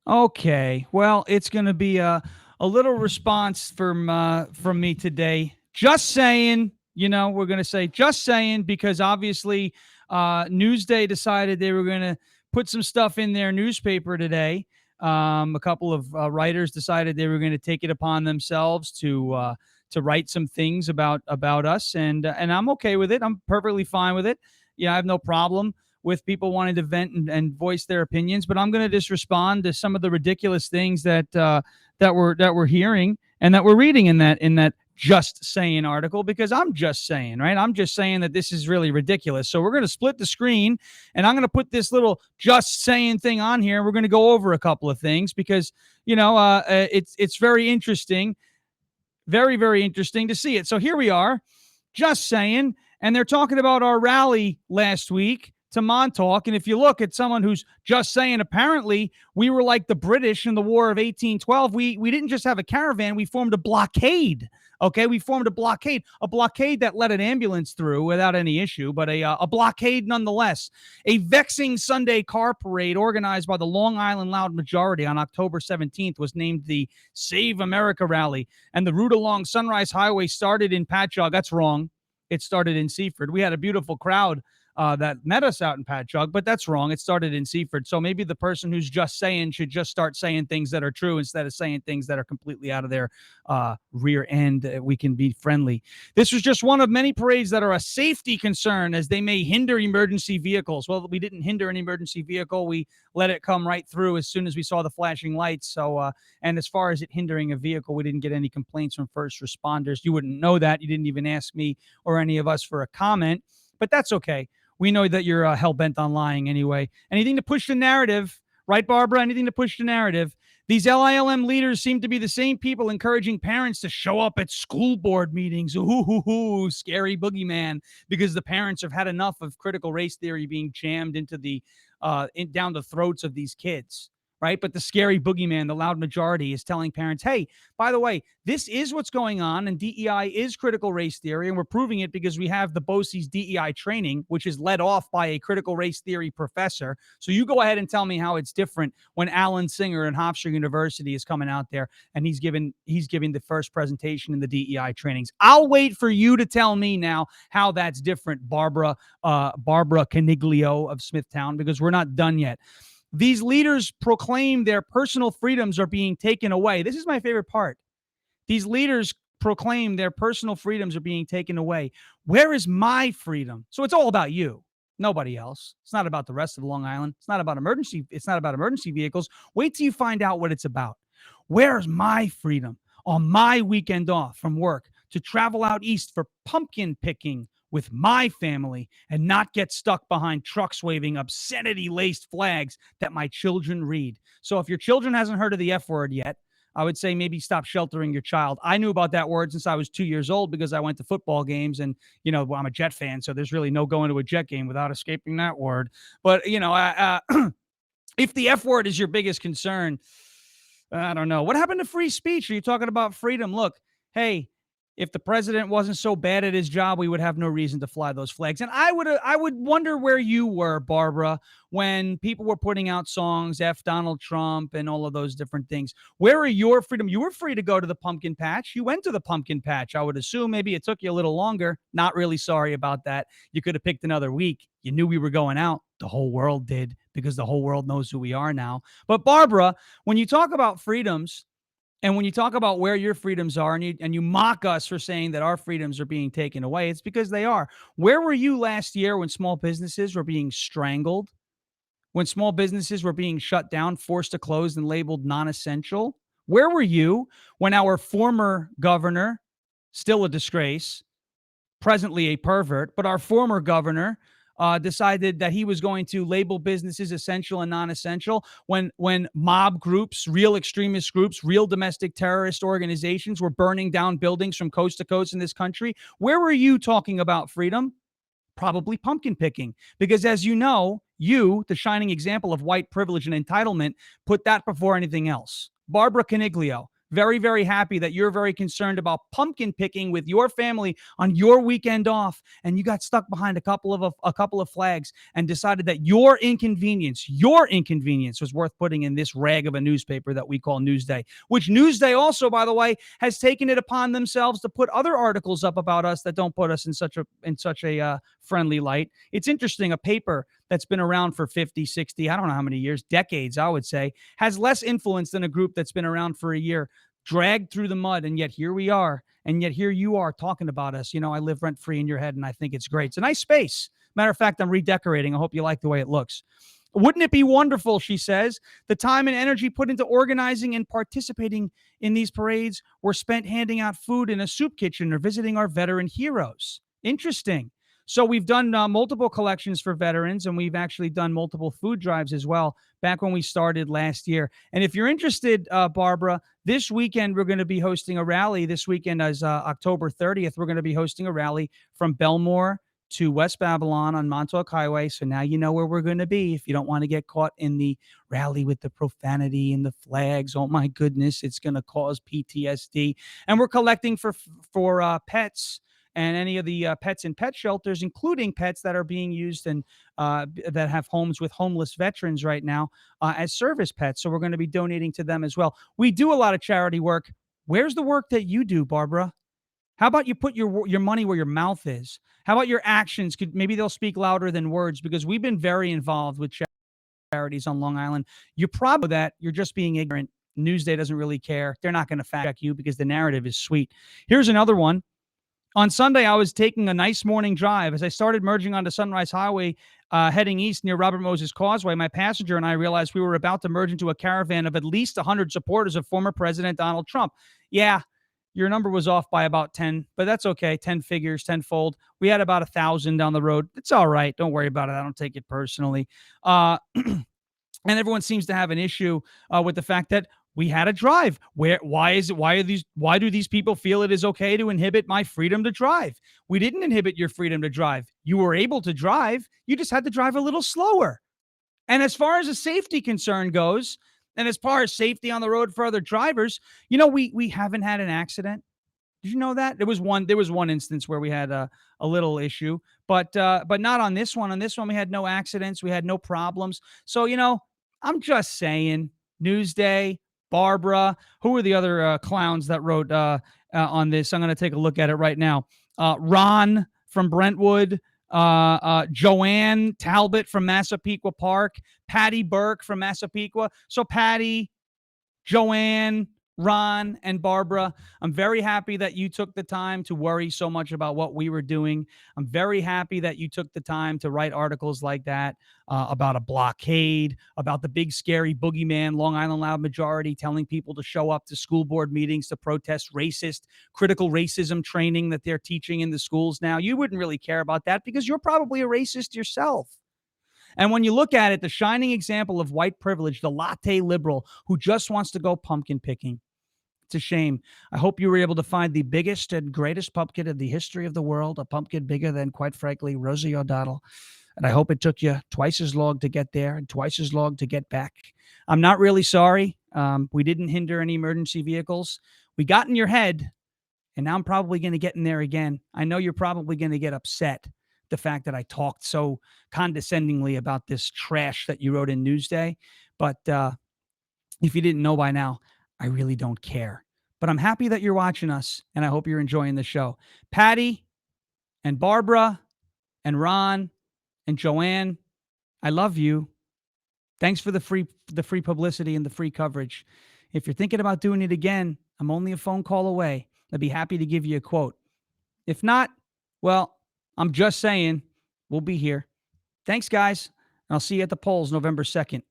Okay. Well, it's going to be a little response from me today. Just saying, we're going to say just saying because obviously Newsday decided they were going to put some stuff in their newspaper today. A couple of writers decided they were going to take it upon themselves to write some things about us, and I'm okay with it. I'm perfectly fine with it. I have no problem with people wanting to vent and voice their opinions, but I'm going to just respond to some of the ridiculous things that we're hearing and that we're reading in that just saying article, because I'm just saying, right? I'm just saying that this is really ridiculous. So we're going to split the screen and I'm going to put this little just saying thing on here. And we're going to go over a couple of things because, it's very interesting, very, very interesting to see it. So here we are, just saying. And they're talking about our rally last week to Montauk. And if you look at someone who's just saying, apparently we were like the British in the War of 1812. We didn't just have a caravan, we formed a blockade. Okay, we formed a blockade that let an ambulance through without any issue, but a blockade nonetheless. A vexing Sunday car parade organized by the Long Island Loud Majority on October 17th was named the Save America Rally, and the route along Sunrise Highway started in Patchogue. That's wrong. It started in Seaford. We had a beautiful crowd that met us out in Patchogue, but that's wrong. It started in Seaford. So maybe the person who's just saying should just start saying things that are true instead of saying things that are completely out of their rear end. We can be friendly. This was just one of many parades that are a safety concern as they may hinder emergency vehicles. Well, we didn't hinder an emergency vehicle. We let it come right through as soon as we saw the flashing lights. So, and as far as it hindering a vehicle, we didn't get any complaints from first responders. You wouldn't know that. You didn't even ask me or any of us for a comment, but that's okay. We know that you're hell-bent on lying anyway. Anything to push the narrative, right, Barbara? Anything to push the narrative. These LILM leaders seem to be the same people encouraging parents to show up at school board meetings. Ooh, scary boogeyman, because the parents have had enough of critical race theory being jammed into down the throats of these kids. Right. But the scary boogeyman, the loud majority, is telling parents, hey, by the way, this is what's going on. And DEI is critical race theory. And we're proving it because we have the BOCES DEI training, which is led off by a critical race theory professor. So you go ahead and tell me how it's different when Alan Singer in Hofstra University is coming out there and he's giving the first presentation in the DEI trainings. I'll wait for you to tell me now how that's different, Barbara Caniglio of Smithtown, because we're not done yet. These leaders proclaim their personal freedoms are being taken away. This is my favorite part. These leaders proclaim their personal freedoms are being taken away. Where is my freedom? So it's all about you, nobody else. It's not about the rest of Long Island. It's not about emergency vehicles. Wait till you find out what it's about. Where's my freedom on my weekend off from work to travel out east for pumpkin picking with my family and not get stuck behind trucks waving obscenity-laced flags that my children read? So if your children hasn't heard of the F word yet, I would say maybe stop sheltering your child. I knew about that word since I was 2 years old because I went to football games and, I'm a Jet fan, so there's really no going to a Jet game without escaping that word. But, if the F word is your biggest concern, I don't know. What happened to free speech? Are you talking about freedom? Look, hey, if the president wasn't so bad at his job, we would have no reason to fly those flags. And I would wonder where you were, Barbara, when people were putting out songs, F Donald Trump and all of those different things. Where are your freedom? You were free to go to the pumpkin patch. You went to the pumpkin patch. I would assume maybe it took you a little longer. Not really sorry about that. You could have picked another week. You knew we were going out. The whole world did, because the whole world knows who we are now. But Barbara, when you talk about freedoms, and when you talk about where your freedoms are and you mock us for saying that our freedoms are being taken away, it's because they are. Where were you last year when small businesses were being strangled? When small businesses were being shut down, forced to close, and labeled non-essential? Where were you when our former governor, still a disgrace, presently a pervert, but our former governor decided that he was going to label businesses essential and non-essential when mob groups, real extremist groups, real domestic terrorist organizations were burning down buildings from coast to coast in this country? Where were you talking about freedom? Probably pumpkin picking, because as you know, you, the shining example of white privilege and entitlement, put that before anything else. Barbara Caniglio, Very, very happy that you're very concerned about pumpkin picking with your family on your weekend off, and you got stuck behind a couple of flags and decided that your inconvenience was worth putting in this rag of a newspaper that we call Newsday. Which Newsday also, by the way, has taken it upon themselves to put other articles up about us that don't put us in such a friendly light. It's interesting. A paper that's been around for 50, 60, I don't know how many years, decades, I would say, has less influence than a group that's been around for a year, dragged through the mud. And yet here we are. And yet here you are talking about us. I live rent free in your head, and I think it's great. It's a nice space. Matter of fact, I'm redecorating. I hope you like the way it looks. Wouldn't it be wonderful, she says, the time and energy put into organizing and participating in these parades were spent handing out food in a soup kitchen or visiting our veteran heroes. Interesting. So we've done multiple collections for veterans, and we've actually done multiple food drives as well back when we started last year. And if you're interested, Barbara, this weekend we're going to be hosting a rally. This weekend is October 30th. We're going to be hosting a rally from Belmore to West Babylon on Montauk Highway. So now you know where we're going to be if you don't want to get caught in the rally with the profanity and the flags. Oh my goodness, it's going to cause PTSD. And we're collecting for pets and any of the pets in pet shelters, including pets that are being used and that have homes with homeless veterans right now as service pets. So we're going to be donating to them as well. We do a lot of charity work. Where's the work that you do, Barbara? How about you put your money where your mouth is? How about your actions? Could maybe they'll speak louder than words, because we've been very involved with charities on Long Island. You probably know that you're just being ignorant. Newsday doesn't really care. They're not going to fact check you because the narrative is sweet. Here's another one. On Sunday, I was taking a nice morning drive. As I started merging onto Sunrise Highway, heading east near Robert Moses Causeway, my passenger and I realized we were about to merge into a caravan of at least 100 supporters of former President Donald Trump. Yeah, your number was off by about 10, but that's okay. 10 figures, tenfold. We had about 1,000 down the road. It's all right. Don't worry about it. I don't take it personally. And everyone seems to have an issue with the fact that we had a drive. Why do these people feel it is okay to inhibit my freedom to drive? We didn't inhibit your freedom to drive. You were able to drive. You just had to drive a little slower. And as far as a safety concern goes, and as far as safety on the road for other drivers, we haven't had an accident. Did you know that? There was one instance where we had a little issue, but not on this one. On this one, we had no accidents, we had no problems. So, I'm just saying, Newsday, Barbara, who are the other clowns that wrote on this? I'm going to take a look at it right now. Ron from Brentwood, Joanne Talbot from Massapequa Park, Patty Burke from Massapequa. So Patty, Joanne, Ron, and Barbara, I'm very happy that you took the time to worry so much about what we were doing. I'm very happy that you took the time to write articles like that about a blockade, about the big scary boogeyman, Long Island Loud Majority, telling people to show up to school board meetings to protest critical racism training that they're teaching in the schools now. You wouldn't really care about that because you're probably a racist yourself. And when you look at it, the shining example of white privilege, the latte liberal who just wants to go pumpkin picking. It's a shame. I hope you were able to find the biggest and greatest pumpkin in the history of the world, a pumpkin bigger than, quite frankly, Rosie O'Donnell. And I hope it took you twice as long to get there and twice as long to get back. I'm not really sorry. We didn't hinder any emergency vehicles. We got in your head, and now I'm probably going to get in there again. I know you're probably going to get upset the fact that I talked so condescendingly about this trash that you wrote in Newsday. But if you didn't know by now, I really don't care. But I'm happy that you're watching us, and I hope you're enjoying the show. Patty and Barbara and Ron and Joanne, I love you. Thanks for the free publicity and the free coverage. If you're thinking about doing it again, I'm only a phone call away. I'd be happy to give you a quote. If not, well, I'm just saying, we'll be here. Thanks, guys. I'll see you at the polls November 2nd.